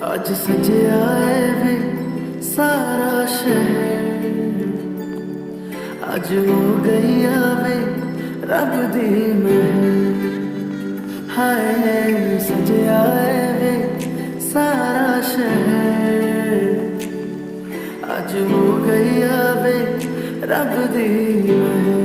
अज सजया है वे सारा शहर, अज हो गई वे रब दी महर। हाय सजया है वे सारा शहर, अज हो गई वे रब दी महर।